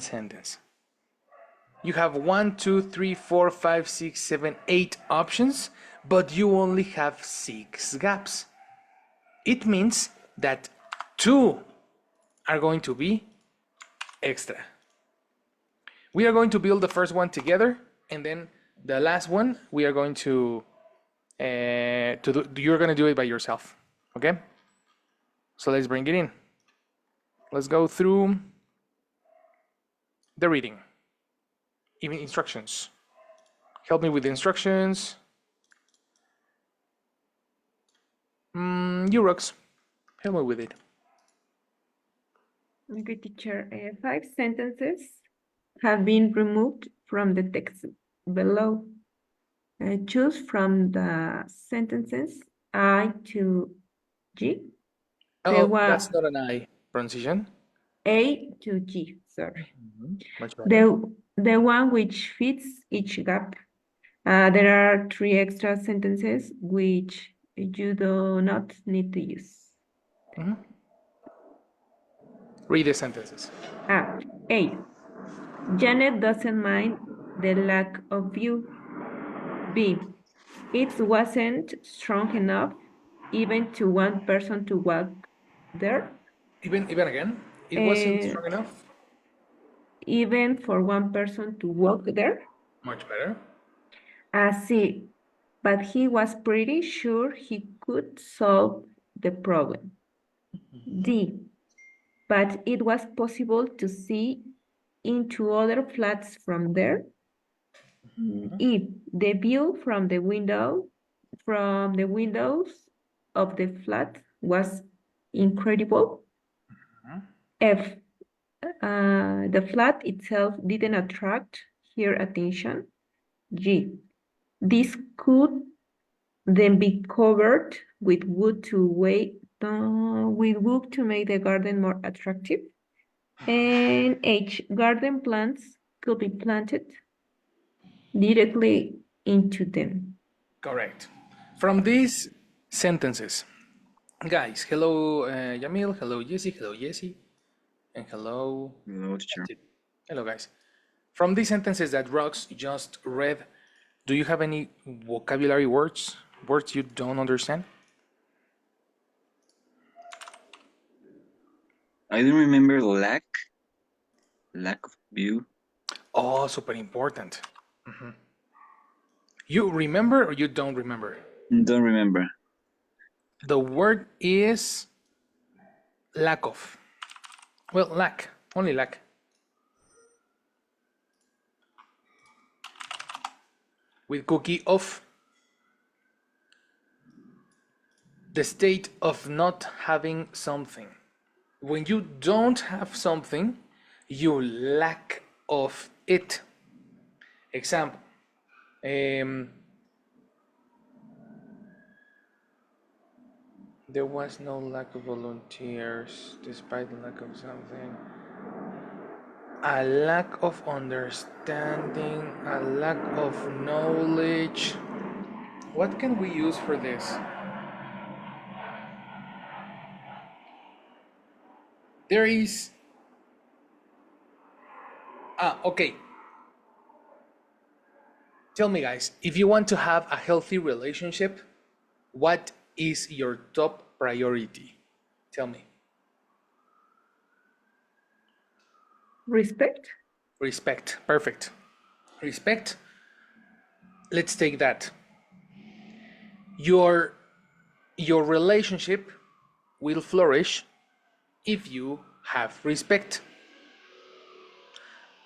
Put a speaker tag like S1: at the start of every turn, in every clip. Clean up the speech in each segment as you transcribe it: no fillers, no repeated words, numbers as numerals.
S1: sentence. You have 1, 2, 3, 4, 5, 6, 7, 8 options, but you only have 6 gaps. It means that 2 are going to be extra. We are going to build the first one together, and then the last one we are going to you're going to do it by yourself. Okay? So let's bring it in. Let's go through the reading. Even instructions. Help me with the instructions. Rox, help me with it.
S2: Okay, teacher. 5 sentences have been removed from the text below. Choose from the sentences I to G.
S1: Oh, that's not an I pronunciation.
S2: A to G, sorry.
S1: Much better.
S2: The one which fits each gap. There are 3 extra sentences which you do not need to use.
S1: Read the sentences.
S2: A. Janet doesn't mind the lack of view. B. It wasn't strong enough even to one person to walk there.
S1: Even again, it wasn't
S2: Uh,
S1: strong enough.
S2: even for one person to walk there.
S1: Much better.
S2: C. But he was pretty sure he could solve the problem. D. But it was possible to see into other flats from there. E. The view from the windows of the flat was incredible. F. The flat itself didn't attract her attention. G. This could then be covered with wood to make the garden more attractive. And H. Garden plants could be planted directly into them.
S1: Correct. From these sentences, guys, hello Yamil, hello Jesse, and hello.
S3: No, teacher.
S1: Hello, guys. From these sentences that Rox just read, do you have any vocabulary words you don't understand?
S3: I don't remember lack of view.
S1: Oh, super important. You remember or you don't remember?
S3: Don't remember.
S1: The word is lack of. Well, lack, only lack. With cookie of. The state of not having something. When you don't have something, you lack of it. Example. There was no lack of volunteers despite the lack of something. A lack of understanding, a lack of knowledge. What can we use for this? There is. Okay. Tell me, guys, if you want to have a healthy relationship, what is your top priority? Tell me.
S2: Respect.
S1: Respect. Perfect. Respect. Let's take that. Your relationship will flourish if you have respect.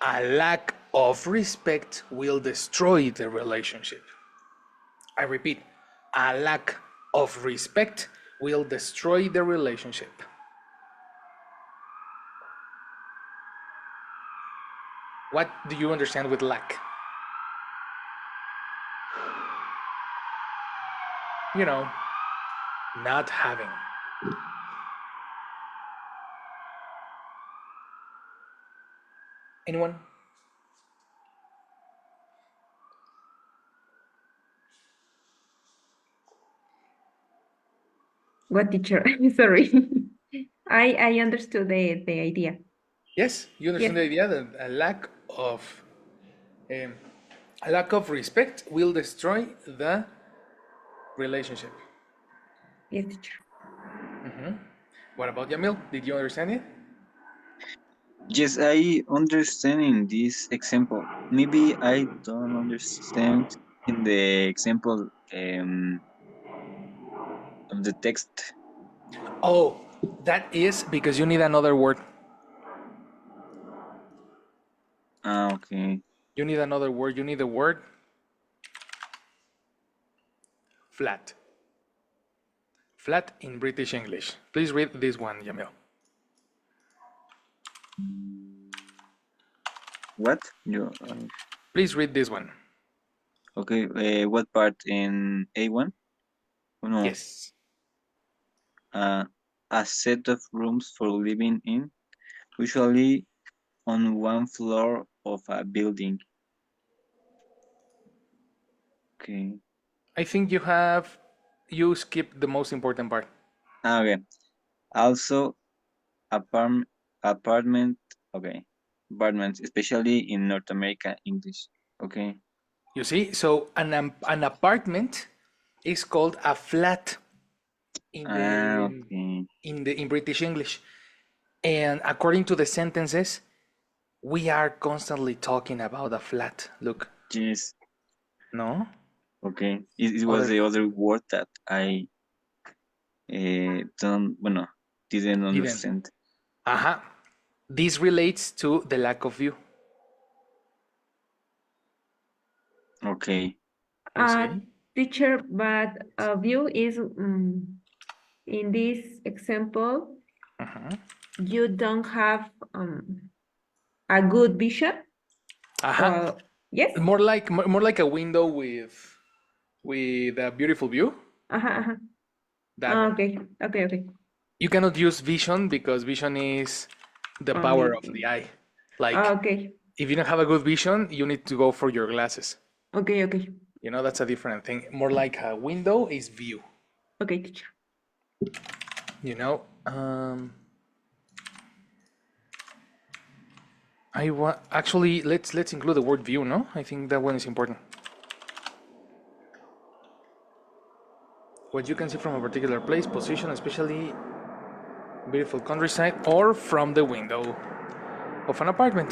S1: A lack of respect will destroy the relationship. I repeat, a lack of respect will destroy the relationship. What do you understand with lack? You know, not having. Anyone?
S2: What teacher? Sorry. I understood the idea.
S1: Yes, you understand
S2: Yes.
S1: the idea that um, a lack of respect will destroy the relationship.
S2: Yes, teacher.
S1: What about Yamil? Did you understand it?
S3: Yes, I understand in this example. Maybe I don't understand in the example of the text.
S1: Oh, that is because you need another word.
S3: Ah, okay.
S1: You need another word. You need the word flat. Flat in British English. Please read this one, Yamil.
S3: What? You
S1: Please read this one.
S3: okay? What part in A1? Oh, no.
S1: Yes.
S3: Uh, a set of rooms for living in, usually on one floor of a building. Okay.
S1: I think you skipped the most important part.
S3: Ah, okay. Also, apartment. Okay. Apartments, especially in North America English. Okay.
S1: You see, so an apartment is called a flat in
S3: Ah,
S1: the
S3: okay.
S1: in British English. And according to the sentences, we are constantly talking about a flat. Look,
S3: Yes.
S1: no?
S3: Okay. It was
S1: Other
S3: the other word that I don't, bueno, didn't
S1: didn't.
S3: understand.
S1: Aha. This relates to the lack of view.
S3: Okay.
S1: You
S2: Uh,
S1: see?
S2: Teacher, but view is in this example, you don't have a good vision,
S1: Aha.
S2: or yes?
S1: More like a window with a beautiful view.
S2: Uh-huh.
S1: That one.
S2: Okay, okay, okay.
S1: You cannot use vision because vision is the power
S2: Only
S1: of the eye. Like
S2: okay,
S1: if you don't have a good vision, you need to go for your glasses.
S2: okay, okay,
S1: That's a different thing. More like a window is view.
S2: okay, teacher.
S1: You know, I want actually let's include the word view. No, I think that one is important. What you can see from a particular place, position, especially beautiful countryside, or from the window of an apartment.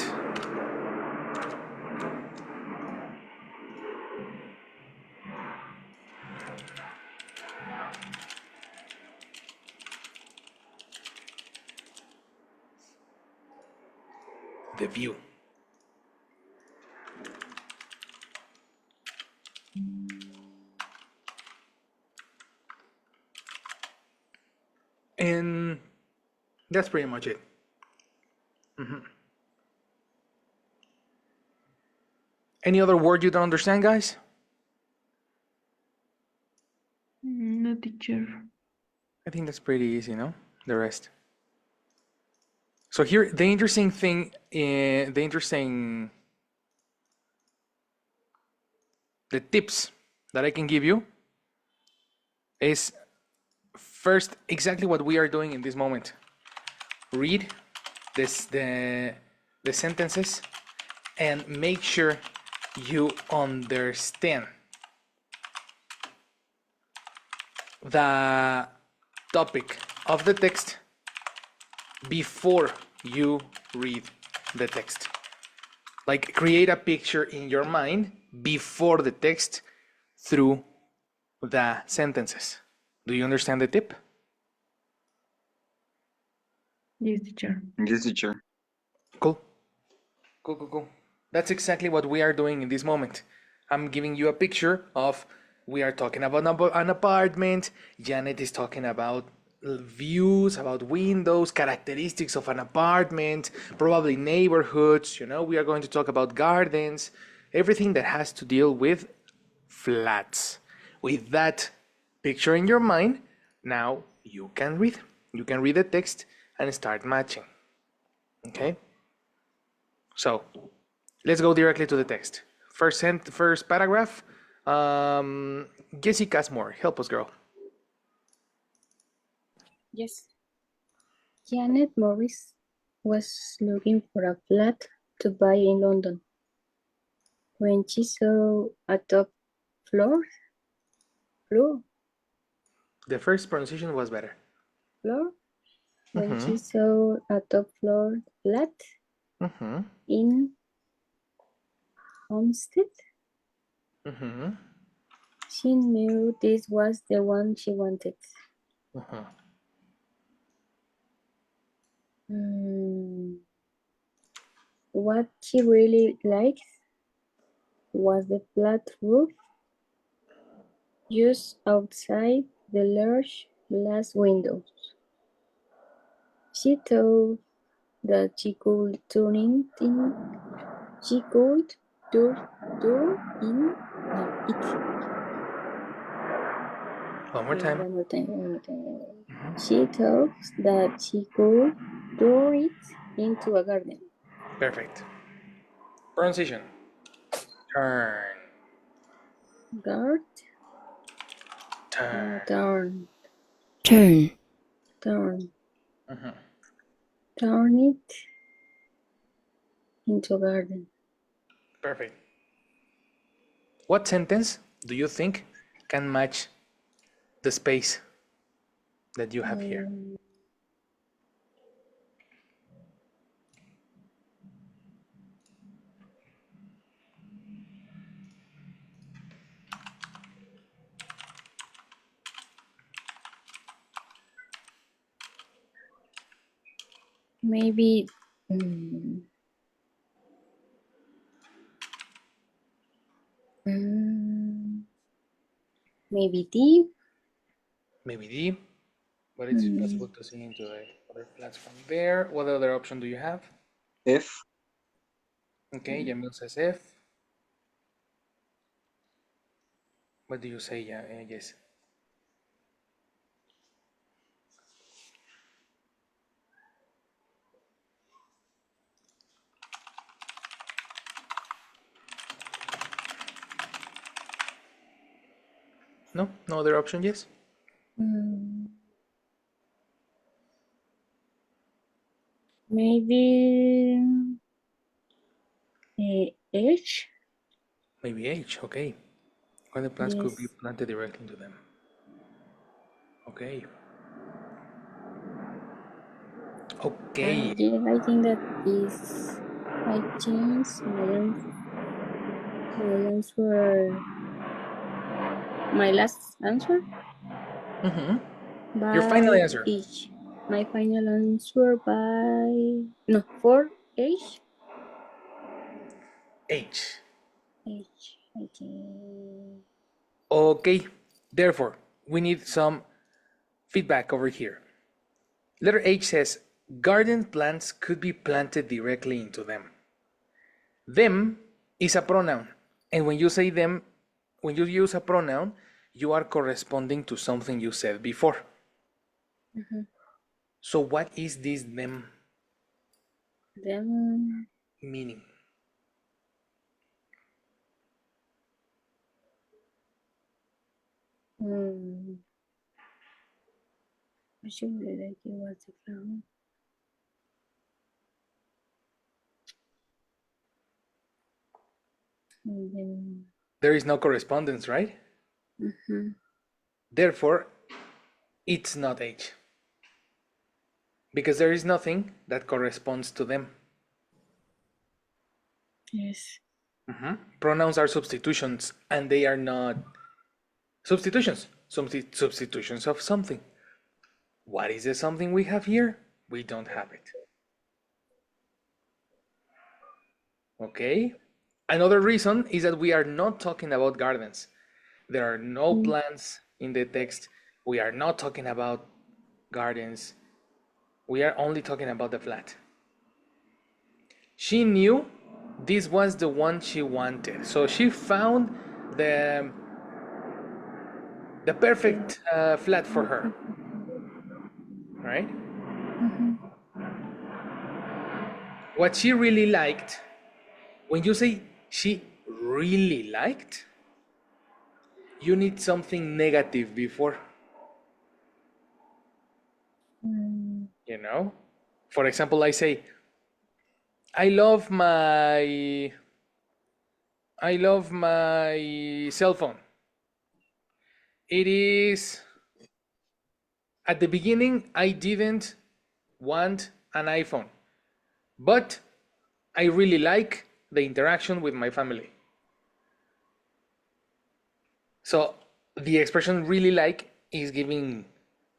S1: The view. And that's pretty much it. Any other word you don't understand, guys?
S2: No, teacher.
S1: I think that's pretty easy, no? The rest. So here, the interesting thing, the tips that I can give you is first exactly what we are doing in this moment. Read the sentences and make sure you understand the topic of the text before you read the text. Like create a picture in your mind before the text through the sentences. Do you understand the tip?
S2: Yes, teacher.
S3: Yes, teacher.
S1: Cool. Cool. That's exactly what we are doing in this moment. I'm giving you a picture of we are talking about an apartment. Janet is talking about views, about windows, characteristics of an apartment, probably neighborhoods. We are going to talk about gardens, everything that has to deal with flats. With that picture in your mind, now you can read. You can read the text and start matching. Okay? So let's go directly to the text. First paragraph. Jessica Casmore, help us, girl.
S4: Yes. Janet Morris was looking for a flat to buy in London. When she saw a top floor,
S1: The first pronunciation was better.
S4: when she saw a top floor flat in Homestead, she knew this was the one she wanted. What she really liked was the flat roof just outside the large glass windows. She thought that she could turn in it.
S1: One more time.
S4: One more time. She thought that she could turn it into a garden.
S1: Perfect. Pronunciation. Turn.
S4: Guard.
S1: Turn.
S4: Turn. Turn it into a garden.
S1: Perfect. What sentence do you think can match the space that you have here?
S4: Maybe maybe D.
S1: Maybe D, but it's possible to see into the other flats from there. What other option do you have?
S3: F.
S1: Okay, Yamil says F. What do you say? Yes. No? No other option? Yes?
S4: Maybe H.
S1: Maybe H, okay. When the plants could be planted directly into them. Okay. Okay.
S4: I think that is. I changed my answer. My last answer.
S1: Your final
S4: By
S1: answer.
S4: H. My final answer by for H.
S1: H.
S4: H. I think.
S1: Okay. Therefore, we need some feedback over here. Letter H says garden plants could be planted directly into them. Them is a pronoun. And when you say them, when you use a pronoun, you are corresponding to something you said before. So what is this them
S4: Them.
S1: meaning?
S4: I should be like it was a flower.
S1: There is no correspondence, right? Therefore, it's not H. Because there is nothing that corresponds to them.
S4: Yes.
S1: Pronouns are substitutions, and they are not substitutions. Substitutions of something. What is the something we have here? We don't have it. Okay? Another reason is that we are not talking about gardens. There are no plants in the text. We are not talking about gardens. We are only talking about the flat. She knew this was the one she wanted. So she found the perfect flat for her. Right? What she really liked, when you say she really liked, you need something negative before. You know? For example, I say, I love my cell phone. It is at the beginning I didn't want an iPhone, but I really like the interaction with my family. So the expression really like is giving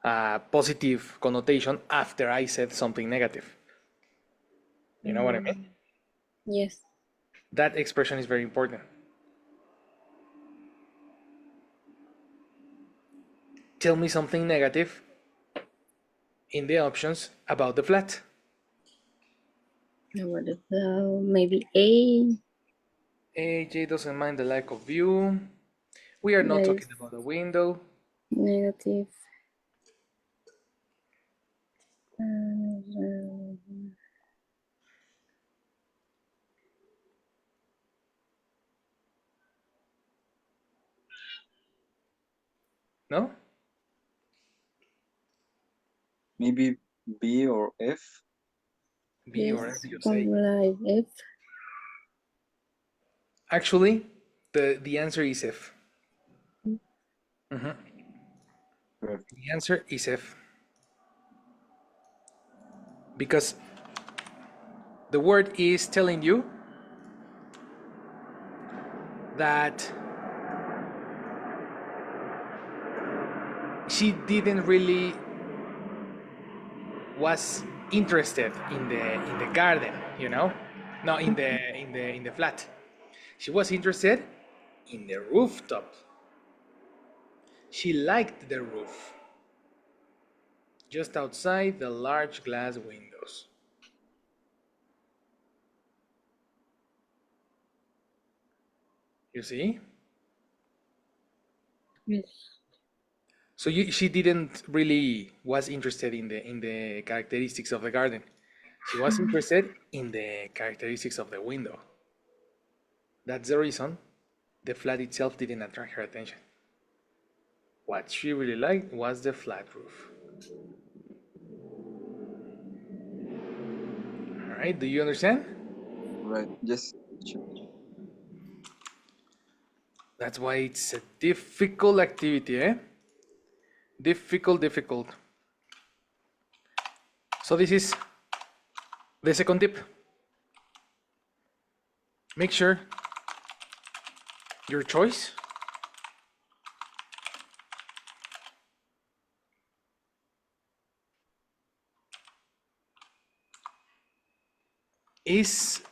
S1: a positive connotation after I said something negative. You know what I mean?
S4: Yes.
S1: That expression is very important. Tell me something negative in the options about the flat.
S4: What about maybe A?
S1: AJ doesn't mind the lack of view. We are not
S4: That
S1: talking
S4: is
S1: about the window.
S4: negative.
S1: No?
S3: Maybe B or F.
S1: B or F,
S4: Yes,
S1: you say.
S4: like F.
S1: Actually, the answer is F. Mhm.
S3: Perfect.
S1: The answer is F. Because the word is telling you that she didn't really was interested in the garden, you know? No, in the flat. She was interested in the rooftop. She liked the roof. Just outside the large glass windows. You see?
S4: Yes.
S1: So she didn't really was interested in the characteristics of the garden. She was interested in the characteristics of the window. That's the reason the flat itself didn't attract her attention. What she really liked was the flat roof. All right, do you understand?
S3: Right. Yes, teacher.
S1: That's why it's a difficult activity, eh? Difficult. So this is the second tip. Make sure your choice is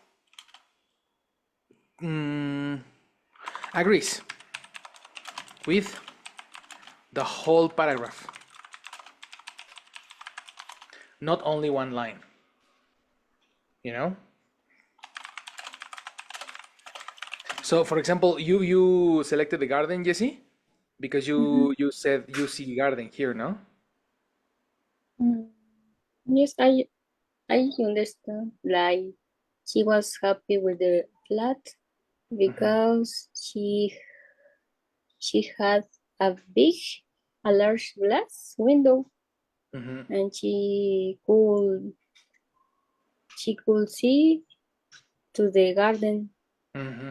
S1: agrees with the whole paragraph, not only one line. You know. So, for example, you selected the garden, Jesse, because you said you see garden here, no?
S4: Mm. Yes, I understand. Like she was happy with the flat because she had a large glass window,
S1: Mm-hmm.
S4: and she could see to the garden.
S1: Mm-hmm.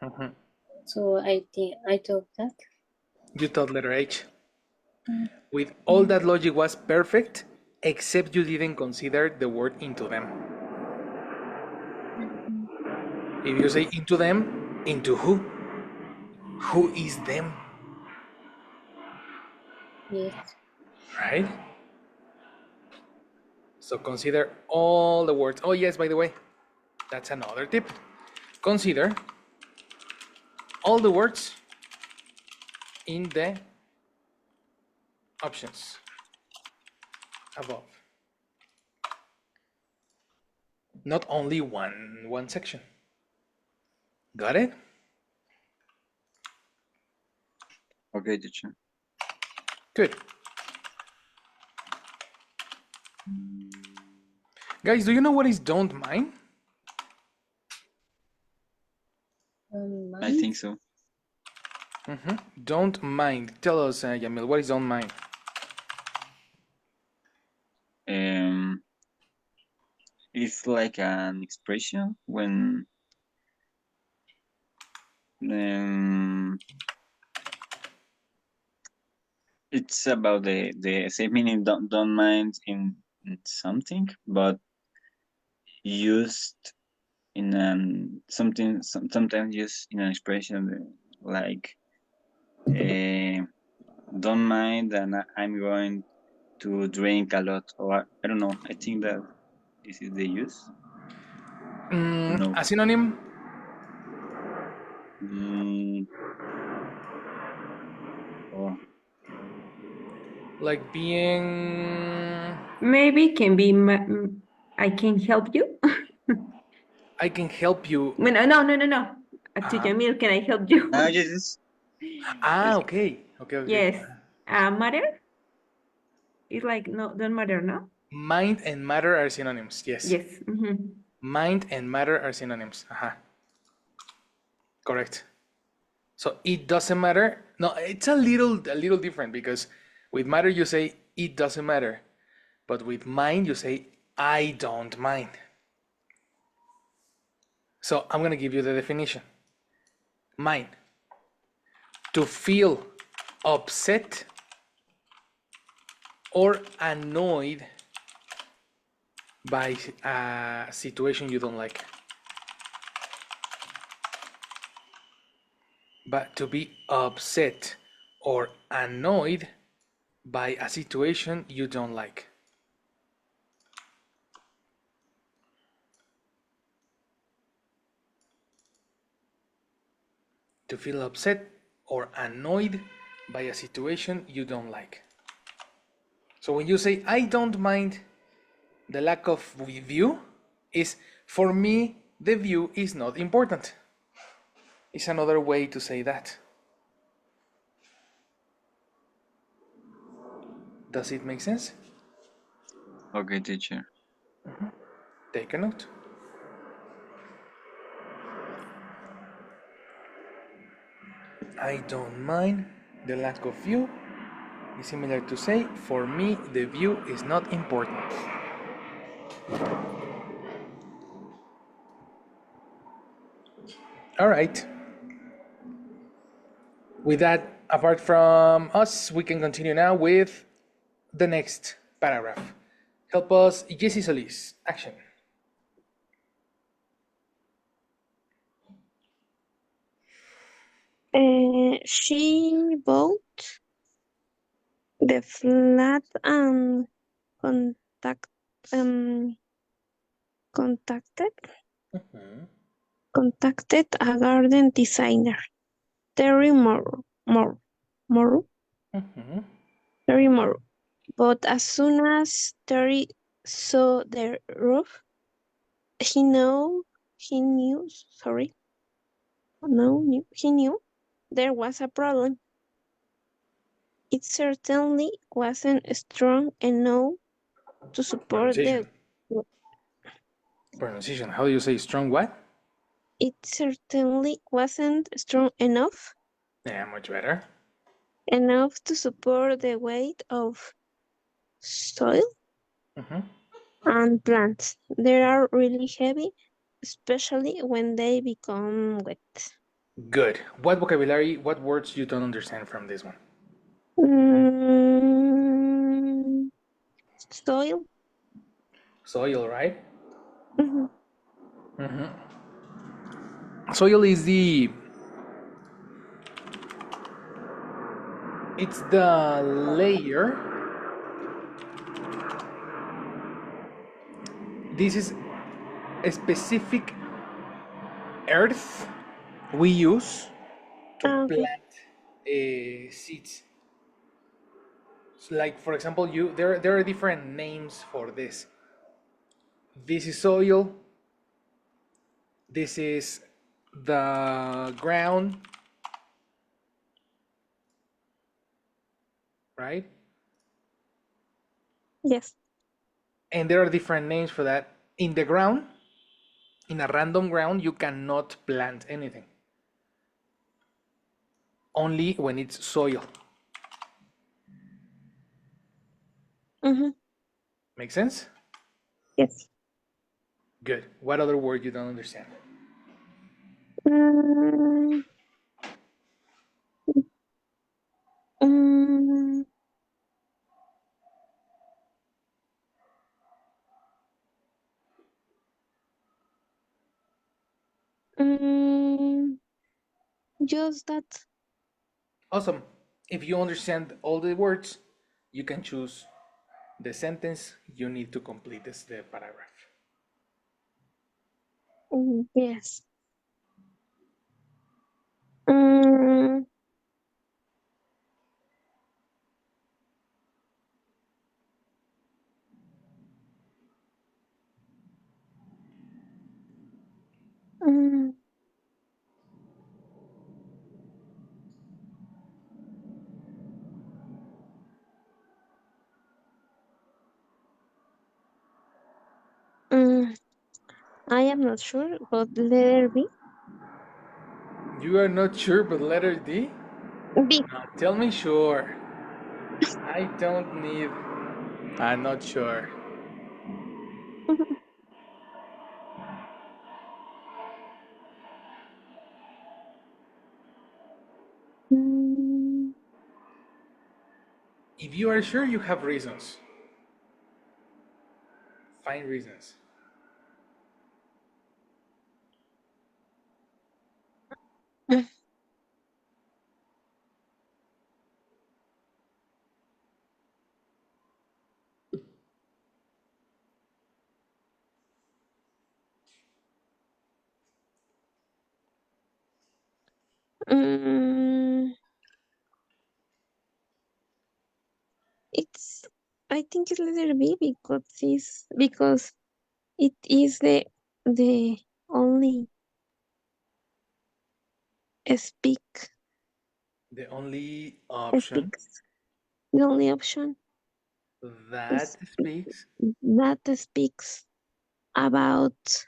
S1: Mm-hmm.
S4: So I think I thought that.
S1: You thought letter H.
S4: Mm.
S1: With all that logic was perfect, except you didn't consider the word into them.
S4: Mhm.
S1: If you say into them, into who? Who is them?
S4: Yes.
S1: Right? So consider all the words. Oh, yes, by the way, that's another tip. Consider all the words in the options above. Not only one section. Got it?
S3: Okay, teacher.
S1: Good. Guys, do you know what is don't mind?
S3: I
S4: Mind.
S3: think so.
S1: Don't mind. Tell us, Yamil, what is don't mind?
S3: Um, if it's like an expression when it's about the same meaning. Don't mind in something, but used in sometimes used in an expression like don't mind, and I'm going to drink a lot, or I don't know. I think that this is the use. No.
S1: A synonym?
S3: Mm, or
S1: Like being...
S2: Maybe can be I can help you.
S1: I can help you.
S2: No. To Jamil, can I help you?
S3: yes,
S1: Ah,
S3: yes.
S1: okay. Okay.
S2: Yes. Matter? It's like no, don't matter, no?
S1: Mind and matter are synonyms. Yes.
S2: Yes.
S1: Mind and matter are synonyms. Correct. So it doesn't matter. No, it's a little different because with matter you say it doesn't matter, but with mind you say I don't mind. So I'm gonna give you the definition. Mind. To feel upset or annoyed by a situation you don't like. But to be upset or annoyed by a situation you don't like. To feel upset or annoyed by a situation you don't like. So when you say I don't mind the lack of view, is for me the view is not important. It's another way to say that. Does it make sense?
S3: Okay, teacher.
S1: Take a note. I don't mind the lack of view is similar to say for me the view is not important. All right. With that, apart from us, we can continue now with the next paragraph. Help us, Jesse Solis. Action.
S5: She bought the flat and contact um contacted contacted a garden designer, Terry Morrow, Terry Morrow. But as soon as Terry saw the roof, he knew, sorry, no, he knew there was a problem. It certainly wasn't strong enough to support the.
S1: Pronunciation. How do you say strong what?
S5: It certainly wasn't strong
S1: Yeah, much better.
S5: enough to support the weight of soil and plants. They are really heavy, especially when they become wet.
S1: Good. What vocabulary, what words you don't understand from this one?
S5: Soil.
S1: Soil, right?
S5: Mhm.
S1: Soil is it's the layer. This is a specific earth we use to
S5: Okay.
S1: plant seeds. So like for example, there are different names for this. This is soil. This is the ground, right?
S5: Yes.
S1: And there are different names for that. In the ground, in a random ground, you cannot plant anything. Only when it's soil.
S5: Mm-hmm.
S1: Make sense?
S5: Yes.
S1: Good. What other word you don't understand?
S5: Mm, mm, mm, just that.
S1: Awesome. If you understand all the words, you can choose the sentence you need to complete the paragraph.
S5: Yes. Mm, mm, mm, I am not sure, but letter B.
S1: You are not sure, but letter D?
S5: B.
S1: Tell me sure. I don't need. I'm not sure.
S5: Mm,
S1: If you are sure, you have reasons. Find reasons.
S5: mm, it's. I think it's letter B because it is the only speak
S1: The only option
S5: speaks the only option
S1: that
S5: is
S1: speaks.
S5: that speaks about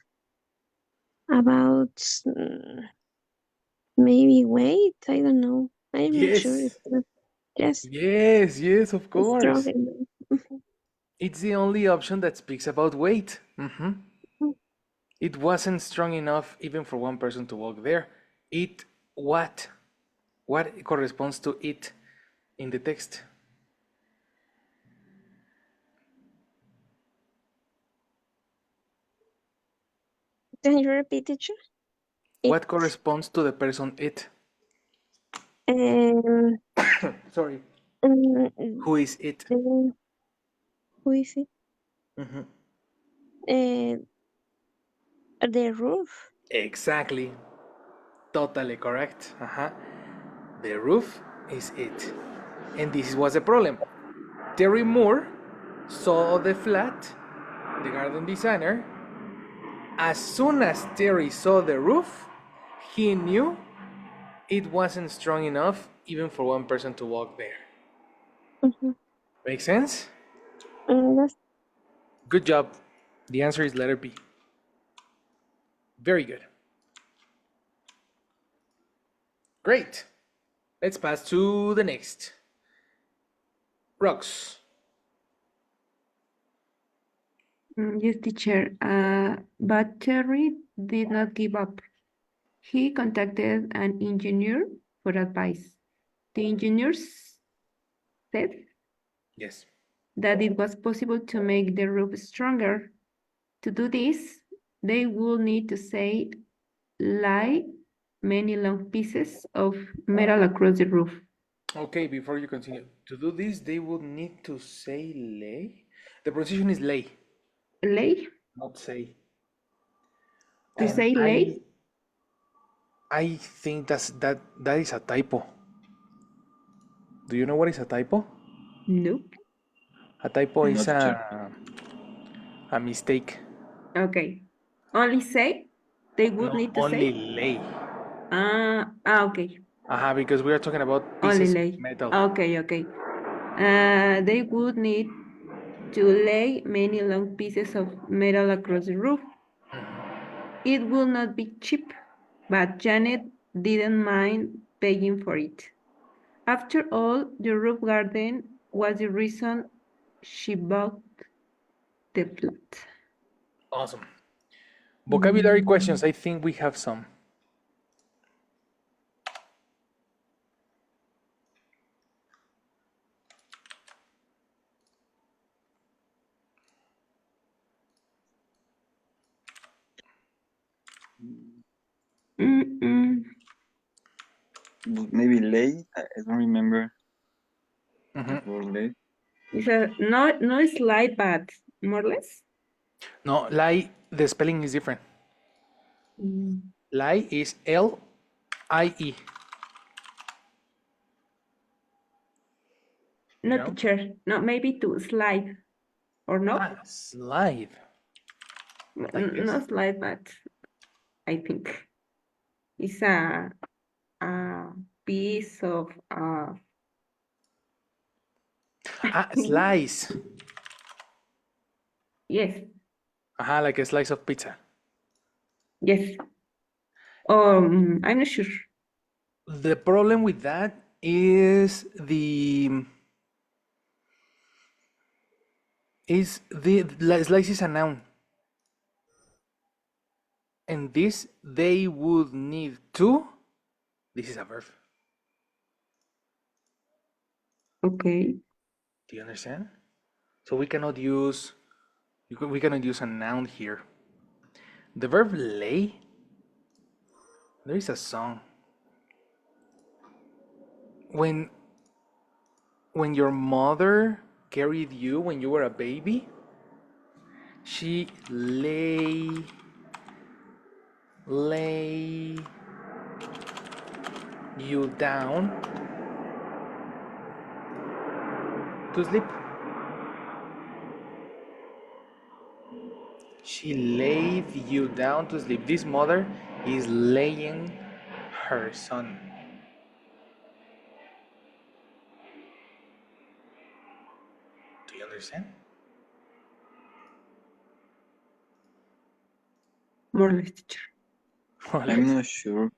S5: about mm, maybe wait, I don't know. I'm not sure.
S1: Yes.
S5: It's not just
S1: Yes, of
S5: strong
S1: course.
S5: enough.
S1: It's the only option that speaks about weight. It wasn't strong enough even for one person to walk there. It what? What corresponds to it in the text?
S5: Can you repeat it? Sure? It
S1: What corresponds to the person it?
S5: um,
S1: Sorry.
S5: um
S1: Who is it?
S5: who is it?
S1: Mhm.
S5: Uh, the roof.
S1: Exactly. Totally correct. The roof is it. And this was the problem. Terry Moore saw the flat, the garden designer. As soon as Terry saw the roof, he knew it wasn't strong enough even for one person to walk there.
S5: Mm-hmm.
S1: Make sense?
S5: That's,
S1: Good job. The answer is letter B. Very good. Great. Let's pass to the next. Rocks.
S2: Yes, teacher. But Terry did not give up. He contacted an engineer for advice. The engineer said
S1: Yes.
S2: that it was possible to make the roof stronger. To do this, they will need to say lay many long pieces of metal across the roof.
S1: Okay, before you continue, to do this, they would need to say lay. The pronunciation is lay,
S2: Lay?
S1: not say.
S2: To
S1: And
S2: say lay?
S1: I think that is a typo. Do you know what is a typo?
S2: Nope.
S1: A typo
S2: Uh,
S1: is
S3: No, teacher.
S1: a mistake.
S2: Okay. Only say? They would
S1: No,
S2: need to
S1: only
S2: say?
S1: lay.
S2: Okay.
S1: Because we are talking about
S2: Only
S1: pieces of
S2: lay.
S1: metal.
S2: Okay. They would need to lay many long pieces of metal across the roof. It will not be cheap, but Janet didn't mind paying for it. After all, the roof garden was the reason she bought the flat.
S1: Awesome. Vocabulary questions, I think we have some.
S3: Maybe late. I don't remember
S1: Mhm.
S3: the word late.
S2: It's no slide, but more or less.
S1: No, lie, the spelling is different. Lie is L-I-E.
S2: No,
S1: know?
S2: teacher. No, maybe to slide. Or no?
S1: Ah, slide. Like this?
S2: No slide, but I think it's a piece of
S1: Slice.
S2: yes,
S1: Like a slice of pizza.
S2: yes. I'm not sure.
S1: The problem with that is the slice is a noun. And this they would need to. This is a verb.
S2: Okay.
S1: Do you understand? So we cannot use a noun here. The verb lay. There is a song. When your mother carried you when you were a baby, she lay you down to sleep. She laid you down to sleep. This mother is laying her son. Do you understand?
S2: More or less, teacher.
S3: I'm not sure.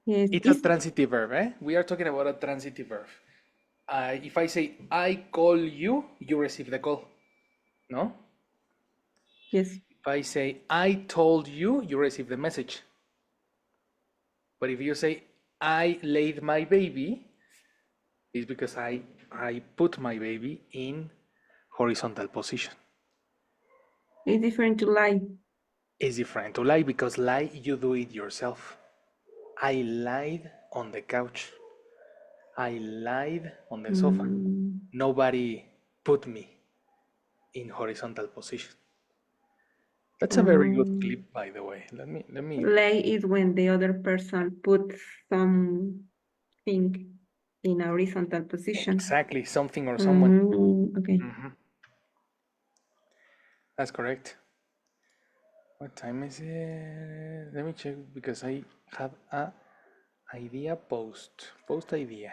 S2: Yes,
S1: It's a transitive verb, eh? We are talking about a transitive verb. If I say I call you, you receive the call. No?
S2: yes.
S1: If I say I told you, you receive the message. But if you say I laid my baby, it's because I put my baby in horizontal position.
S2: It's different to lie.
S1: It's different to lie because lie you do it yourself. I lied on the couch. I lied on the sofa. Nobody put me in horizontal position. That's a very good clip, by the way. Let me.
S2: Lay is when the other person puts something in a horizontal position.
S1: Exactly, something or someone.
S2: Okay.
S1: That's correct. What time is it? Let me check because I have a idea post idea.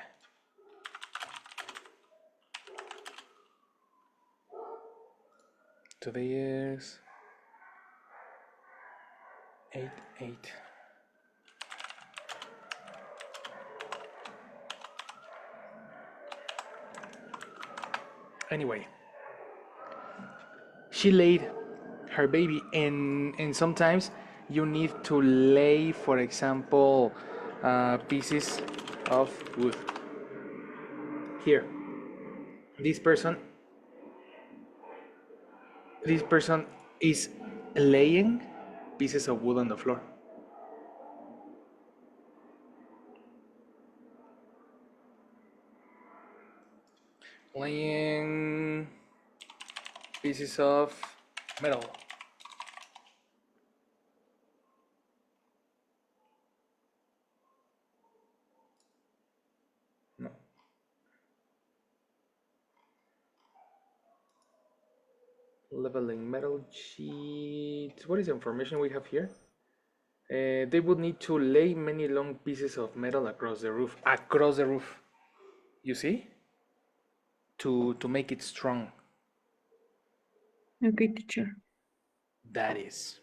S1: Today is 8/8. Anyway, she laid her baby, and sometimes you need to lay, for example, pieces of wood. Here, this person is laying pieces of wood on the floor. Laying pieces of metal. No. Leveling metal sheets. What is the information we have here? They would need to lay many long pieces of metal across the roof. Across the roof. You see? To make it strong.
S2: Okay, teacher.
S1: That is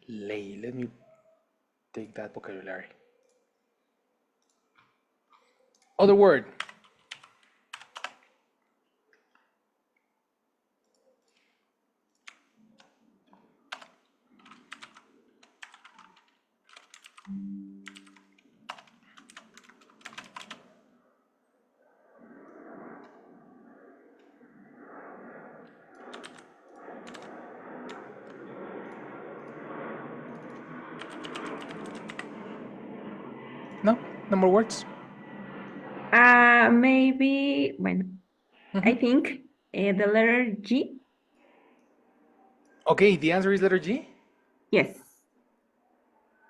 S1: lay. Let me take that vocabulary. Other word. No? No more words?
S2: Maybe, bueno, I think the letter G.
S1: Okay, the answer is letter G?
S2: Yes.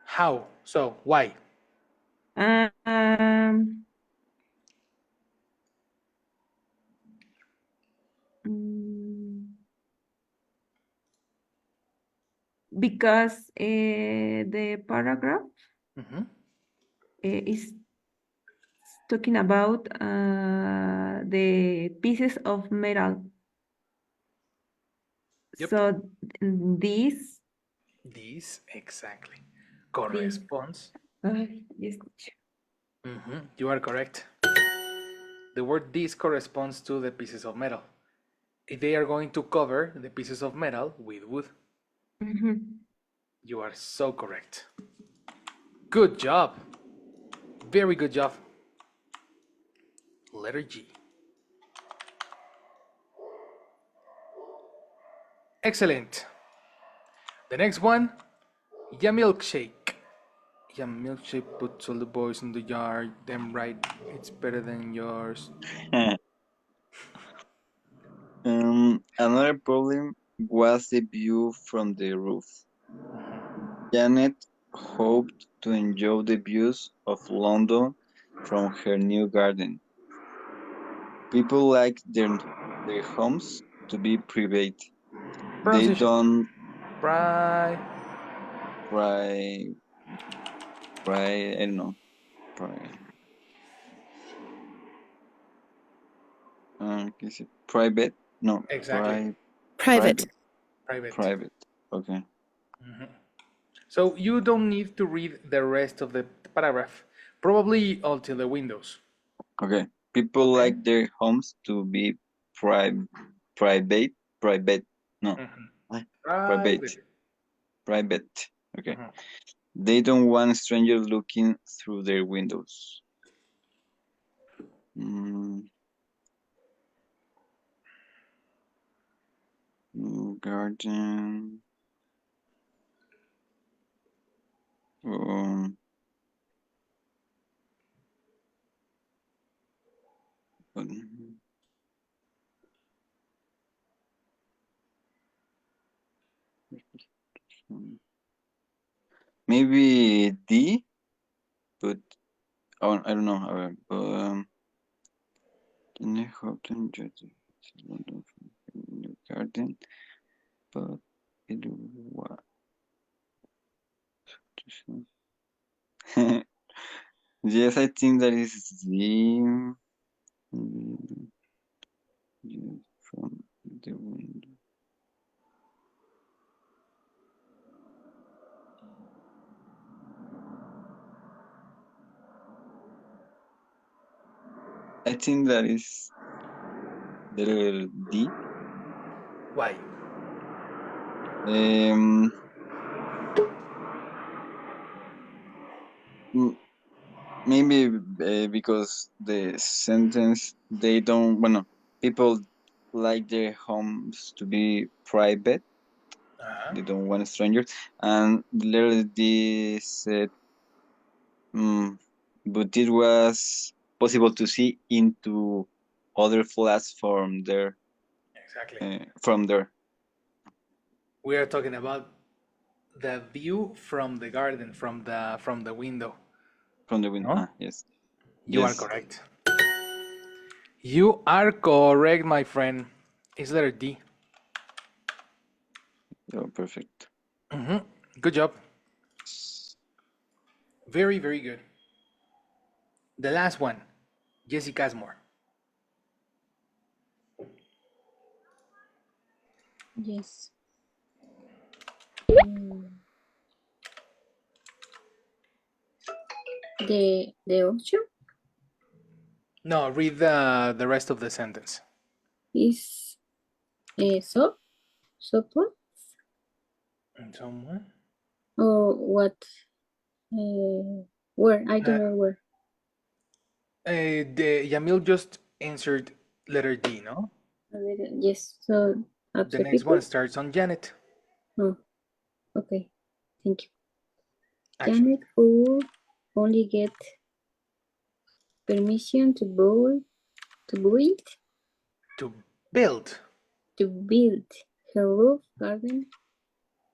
S1: How? So, why?
S2: Um, because the paragraph
S1: Mhm.
S2: is talking about the pieces of metal.
S1: Yep.
S2: So this,
S1: Exactly, corresponds.
S2: yes.
S1: You are correct. The word this corresponds to the pieces of metal. They are going to cover the pieces of metal with wood. You are so correct. Good job. Very good job. Letter G. Excellent. The next one, ya milkshake. Ya milkshake puts all the boys in the yard. Them right, it's better than yours.
S3: Another problem was the view from the roof. Janet hoped to enjoy the views of London from her new garden. People like their homes to be private. They
S1: Pronunciation.
S3: don't
S1: Right.
S3: pri I don't know. Is it private? No,
S1: Exactly.
S3: private.
S1: Private.
S3: Private. Okay.
S1: So you don't need to read the rest of the paragraph. Probably until the windows.
S3: Okay. People
S1: Okay.
S3: like their homes to be pri private. Private. No. What? Private.
S1: Private.
S3: Private. Okay. They don't want strangers looking through their windows. Garden. Um, maybe D, but I don't know. Can I hope to enjoy the garden? But it was. Yes, I think that is the from the window. I think that is the letter D.
S1: Why?
S3: Um, maybe because the sentence they don't. Bueno, people like their homes to be private. They don't want strangers, and the letter D said, but it was possible to see into other flats from there.
S1: Exactly.
S3: From there,
S1: We are talking about the view from the garden, from the window.
S3: from the window.
S1: No?
S3: Ah, yes,
S1: You are
S3: yes.
S1: correct. You are correct, my friend. It's letter D.
S3: Oh, perfect.
S1: Good job. Very, very good. The last one, Jesse Casmore.
S4: Yes. The option
S1: No, read the rest of the sentence.
S4: is someone
S1: Someone?
S4: or what? Where? I don't know where.
S1: Yamil just answered letter D, no?
S4: Yes. So
S1: The
S4: upset
S1: next one
S4: people.
S1: starts on Janet.
S4: Oh, okay. Thank you.
S1: Action.
S4: Janet would only get permission to build
S1: To build.
S4: her roof garden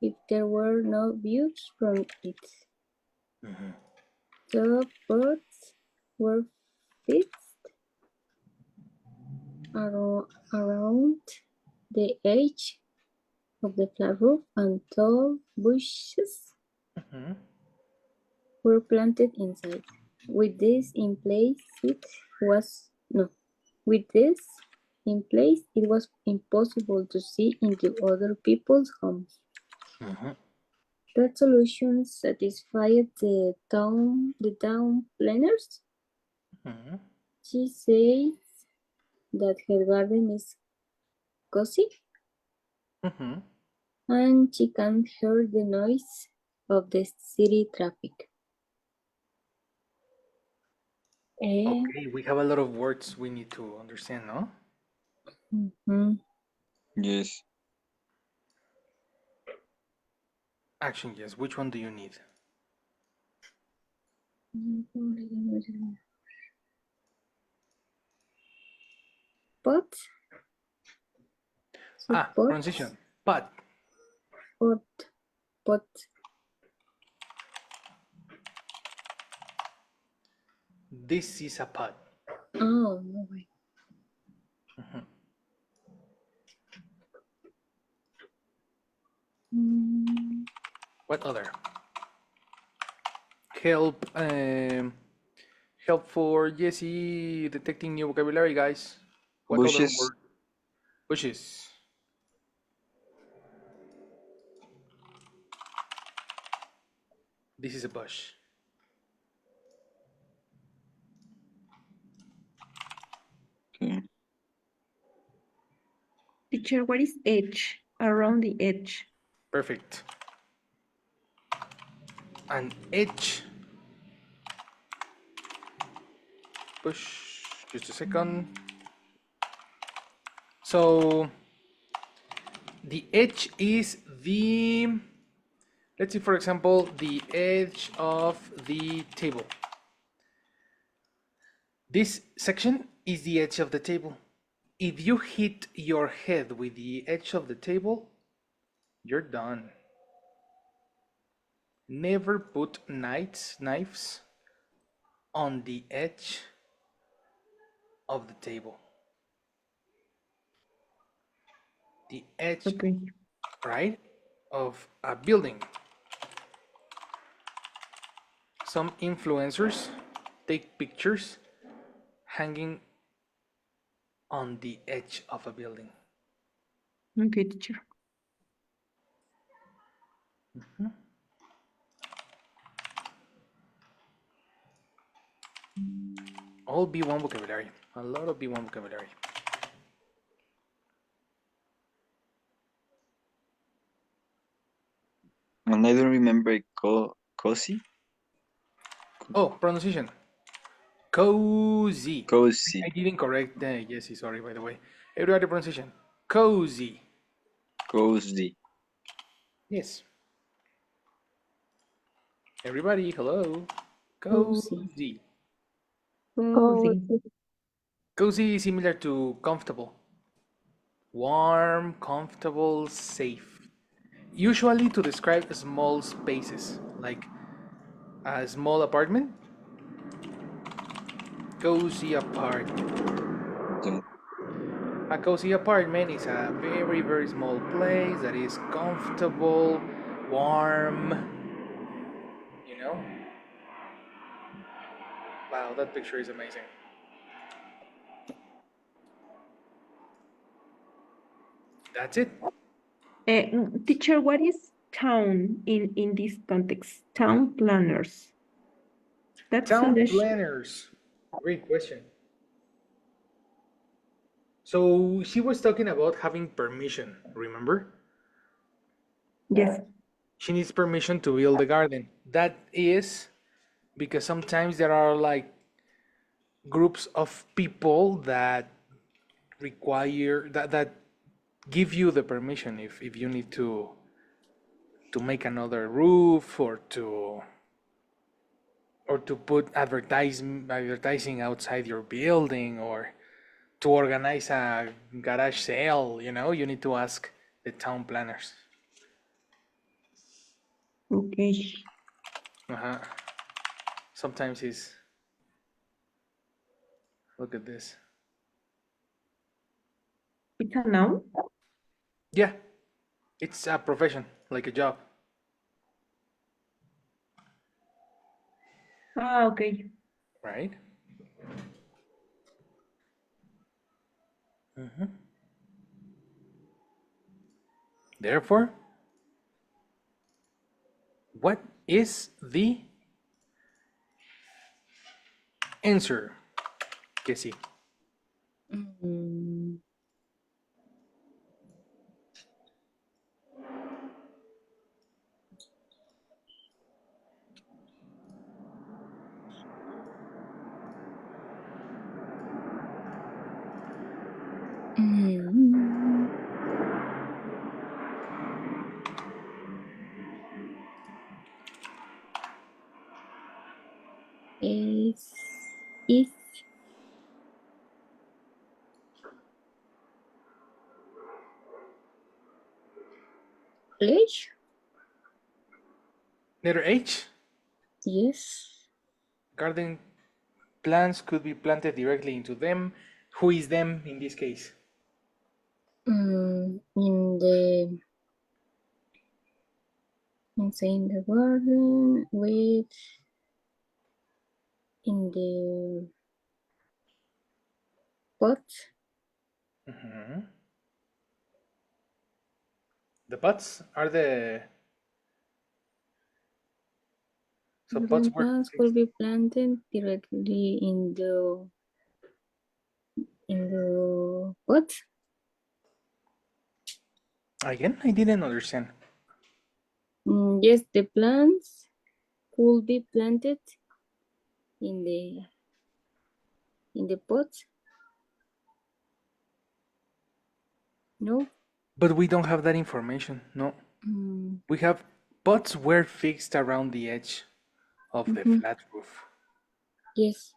S4: if there were no views from it. The birds were fixed around the edge of the flat roof, and tall bushes were planted inside. With this in place, it was impossible to see into other people's homes. That solution satisfied the town planners. She says that her garden is cozy and she can hear the noise of the city traffic.
S1: Okay, we have a lot of words we need to understand, no?
S2: Mhm.
S3: Yes.
S1: Action, yes. Which one do you need?
S4: But
S1: Pronunciation. Pot.
S4: But
S1: This is a pot.
S4: oh no way.
S1: What other? Help. Help for Jesse detecting new vocabulary, guys. What other
S3: Bushes.
S1: word? Bushes. This is a bush.
S3: Okay.
S2: Teacher, what is edge? Around the edge.
S1: Perfect. An edge. Push. Just a second. So the edge is the, let's see, for example, the edge of the table. This section is the edge of the table. If you hit your head with the edge of the table, you're done. Never put knives on the edge of the table. The edge,
S2: Okay.
S1: right, of a building. Some influencers take pictures hanging on the edge of a building.
S2: Okay, teacher.
S1: All B1 vocabulary. A lot of B1 vocabulary.
S3: And I don't remember cozy.
S1: Oh, pronunciation. Cozy.
S3: Cozy.
S1: I didn't correct the Jesse, sorry, by the way. Everybody pronunciation. Cozy.
S3: Cozy.
S1: Yes. Everybody, hello.
S4: Cozy.
S1: Cozy.
S2: Cozy.
S1: Cozy is similar to comfortable. Warm, comfortable, safe. Usually to describe small spaces, like a small apartment. Cozy apartment.
S3: Okay.
S1: A cozy apartment is a very, very small place that is comfortable, warm, you know? Wow, that picture is amazing. That's it.
S2: Teacher, what is town in this context? Town planners. That's
S1: Town
S2: solution.
S1: planners. Great question. So she was talking about having permission, remember?
S2: Yes.
S1: She needs permission to build the garden. That is because sometimes there are like groups of people that require that give you the permission if you need to make another roof or to or to put advertising outside your building, or to organize a garage sale, you need to ask the town planners.
S2: Okay.
S1: Uh-huh. Sometimes it's, look at this.
S2: It's a noun?
S1: Yeah, it's a profession, like a job.
S2: Ah, okay.
S1: Right? Therefore, what is the answer? Que sí.
S4: Mm, mm, is English?
S1: Letter H.
S4: Yes.
S1: Garden plants could be planted directly into them. Who is them in this case?
S4: In the garden with in the pot.
S1: The pots are the, so pots
S4: Garden
S1: were
S4: plants could be planted directly in the pot.
S1: again. I didn't understand.
S4: Yes, the plants could be planted in the pot. No.
S1: But we don't have that information. No,
S4: Mm,
S1: we have pots were fixed around the edge of the flat roof.
S4: yes.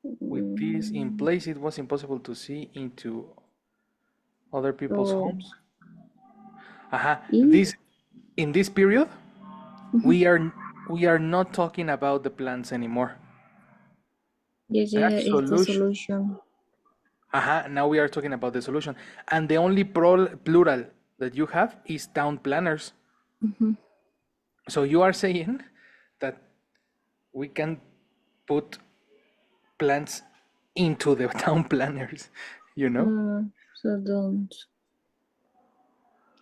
S1: With this in place, it was impossible to see into other people's
S4: So
S1: homes. Aha.
S4: E.
S1: This, in this period, we are not talking about the plants anymore.
S4: Yes,
S1: That
S4: is the
S1: solution.
S4: solution.
S1: Now we are talking about the solution. And the only plural that you have is town planners. So you are saying that we can put plants into the town planners, you know?
S4: So don't.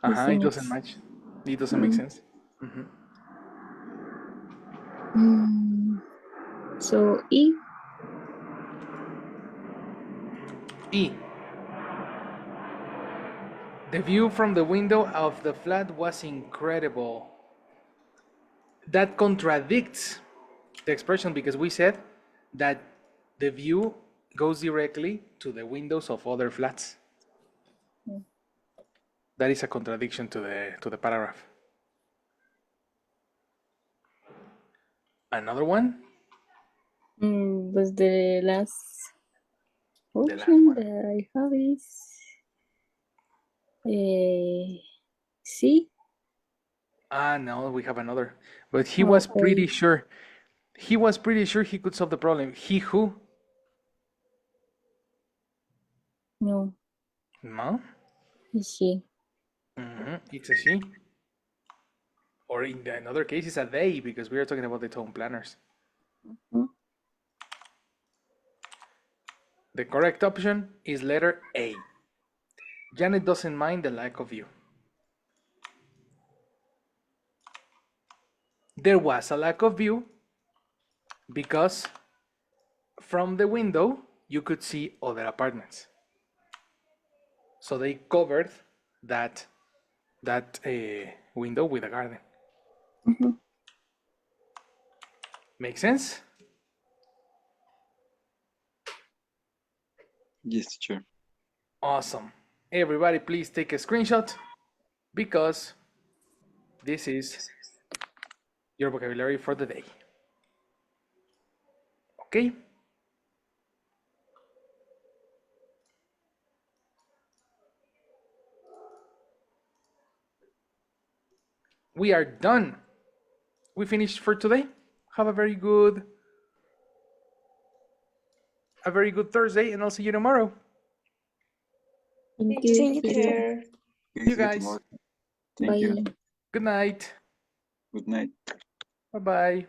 S1: It
S4: Isn't
S1: doesn't
S4: it?
S1: match. It doesn't make sense.
S4: So E.
S1: E. The view from the window of the flat was incredible. That contradicts the expression because we said that the view goes directly to the windows of other flats. That is a contradiction to the paragraph. Another one?
S4: Was the last
S1: The last
S4: option
S1: one.
S4: that I have is C.
S1: No, we have another. But he was pretty sure. He was pretty sure he could solve the problem. He who?
S4: No,
S1: No?
S4: is C.
S1: It's a she. Or in another case, it's a they because we are talking about the town planners. The correct option is letter A. Janet doesn't mind the lack of view. There was a lack of view because from the window you could see other apartments. So they covered that window with a garden. Make sense?
S3: Yes, teacher.
S1: Awesome. Everybody please take a screenshot because this is your vocabulary for the day. Okay? We are done. We finished for today. Have a very good Thursday, and I'll see you tomorrow.
S4: Thank
S5: See
S4: you,
S5: you,
S4: teacher.
S5: teacher.
S3: Okay,
S1: You
S3: see you
S1: guys.
S3: tomorrow. Thank you.
S4: Bye.
S1: Good night.
S3: Good night.
S1: Bye-bye.